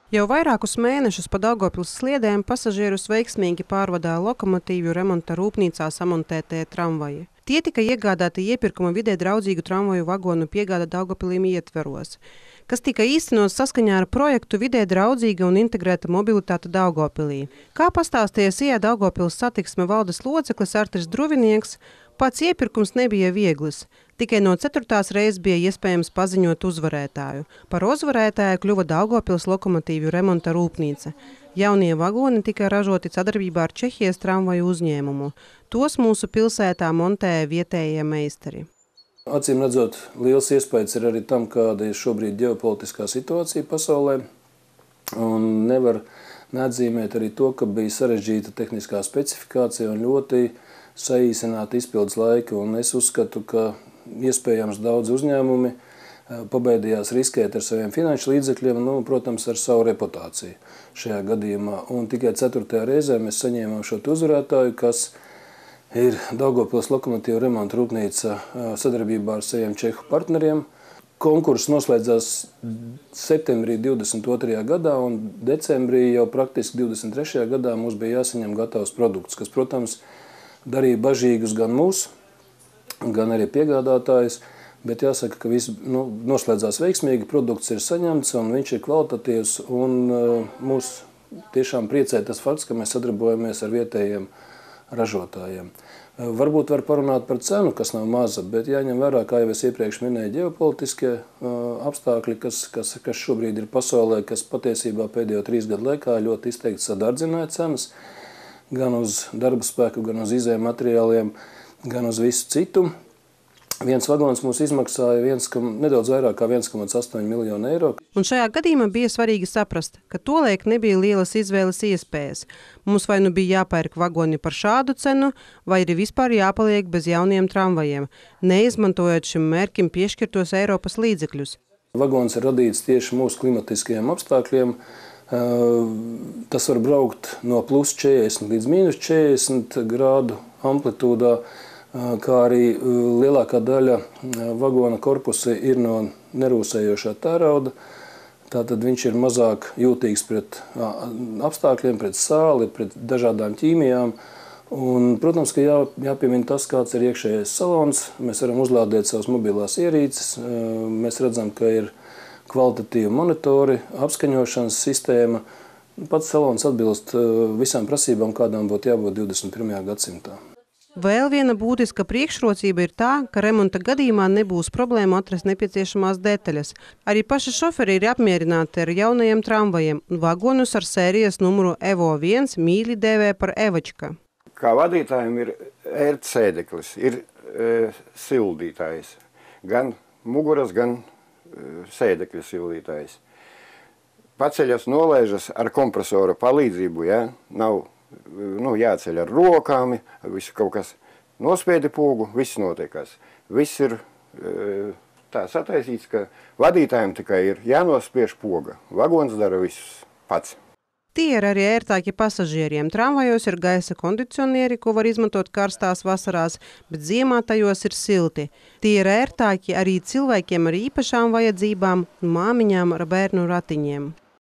Jau vairākus mēnešus pa Daugavpils sliedēm pasažierus veiksmīgi pārvadā lokomotīvju remonta rūpnīcā samontētie tramvaji. Tie tika iegādāti iepirkuma vidē draudzīgu tramvaju vagonu piegāda Daugavpilim ietveros, kas tika īstenots saskaņā ar projektu vidē draudzīga un integrēta mobilitāte Daugavpilī. Kā pastāstīja SIA Daugavpils satiksme valdes loceklis Artis Druvinieks, pats iepirkums nebija viegls. Tikai no 4. reizes bija iespējams paziņot uzvarētāju. Par uzvarētāju kļuva Daugavpils lokomotīvju remonta rūpnīca. Jaunie vagoni tika ražoti sadarbībā ar Čehijas tramvaju uzņēmumu. Tos mūsu pilsētā montēja vietējie meistari. Acīm redzot, liels iespējas ir arī tam, kāda ir šobrīd ģeopolitiskā situācija pasaulē. Un nevar neatzīmēt arī to, ka bija sarežģīta tehniskā specifikācija un ļoti saīsināta izpildes laika. Un es uzskatu, ka iespējams daudz uzņēmumi pabeidījās riskēt ar saviem finanšu līdzekļiem, protams, ar savu reputāciju šajā gadījumā. Un tikai 4. reizē mēs saņēmām šo uzvarētāju, kas ir Daugavpils lokomotīvu remonta rūpnīca sadarbībā ar saviem čehu partneriem. Konkurss noslēdzās septembrī 22. gadā un decembrī jau praktiski 23. gadā mums bija jāsaņem gatavs produkts, kas, protams, darīja bažīgus gan mūs, gan arī piegādātājus, bet jāsaka, ka viss noslēdzās veiksmīgi, produkts ir saņemts un viņš ir kvalitatīvs un mūs tiešām priecē tas fakts, ka mēs sadarbojamies ar vietējiem ražotājiem. Varbūt var parunāt par cenu, kas nav maza, bet jāņem vērā, kā jau es iepriekš minēju, ģeopolitiskie apstākļi, kas šobrīd ir pasaulē, kas patiesībā pēdējo 3 gadu laikā ļoti izteikti sadardzināja cenas, gan uz darba spēku, gan uz izējuma materiāliem, gan uz visu citu. Viens vagons mums izmaksāja nedaudz vairāk kā 1,8 miljonu eiro. Un šajā gadījumā bija svarīgi saprast, ka tolaik nebija lielas izvēles iespējas. Mums vai nu bija jāpērk vagoni par šādu cenu, vai arī vispār jāpaliek bez jauniem tramvajiem, neizmantojot šim mērķim piešķirtos Eiropas līdzekļus. Vagons ir radīts tieši mūsu klimatiskajiem apstākļiem. Tas var braukt no plus 40 līdz minus 40 grādu amplitūdā, kā arī lielākā daļa vagona korpusa ir no nerūsējošā tērauda. Tātad viņš ir mazāk jūtīgs pret apstākļiem, pret sāli, pret dažādām ķīmijām. Un, protams, ka jāpiemina tas, kāds ir iekšējais salons. Mēs varam uzlādēt savas mobilās ierīces. Mēs redzam, ka ir kvalitatīvi monitori, apskaņošanas sistēma. Pats salons atbilst visām prasībām, kādām būtu jābūt 21. gadsimtā. Vēl viena būtiska priekšrocība ir tā, ka remonta gadījumā nebūs problēma atrast nepieciešamās detaļas. Arī paši šoferi ir apmierināti ar jaunajiem tramvajiem. Vagonus ar sērijas numuru Evo 1 mīļi dēvē par Evačka. Kā vadītājiem ir ērtsēdeklis, ir sildītājs. Gan muguras, gan sēdekļa sildītājs. Paceļas, nolaižas ar kompresora palīdzību, nav jāceļ ar rokām, visu kaut kas nospiedi pogu, viss notiekās. Viss ir tā sataisīts, ka vadītājiem tikai ir jānospiež poga. Vagons dara visus pats. Tie ir arī ērtāki pasažieriem. Tramvajos ir gaisa kondicionieri, ko var izmantot karstās vasarās, bet ziemā tajos ir silti. Tie ir ērtāki arī cilvēkiem ar īpašām vajadzībām un māmiņām ar bērnu ratiņiem.